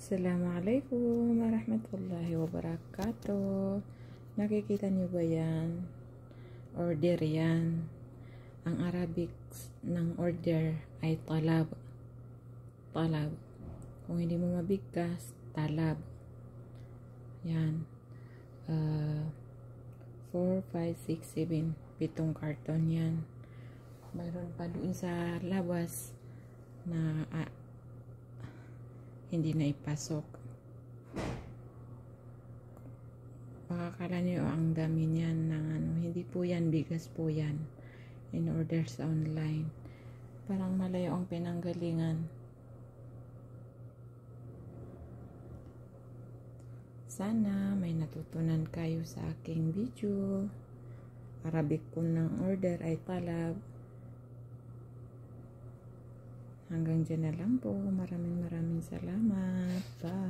Assalamualaikum warahmatullahi wabarakatuh. Nakikita niyo ba yan? Order yan. Ang Arabic ng order ay talab. Talab. Kung hindi mo mabigkas, talab. Yan. 4, 5, 6, 7. 7 karton yan. Mayroon pa doon sa labas na hindi na ipasok. Makakala niyo ang dami niyan ng hindi po yan, bigas po yan. In order sa online. Parang malayo ang pinanggalingan. Sana may natutunan kayo sa aking video. Arabic po ng order ay talab. Hanggang dyan na lang po. Maraming salamat. Bye.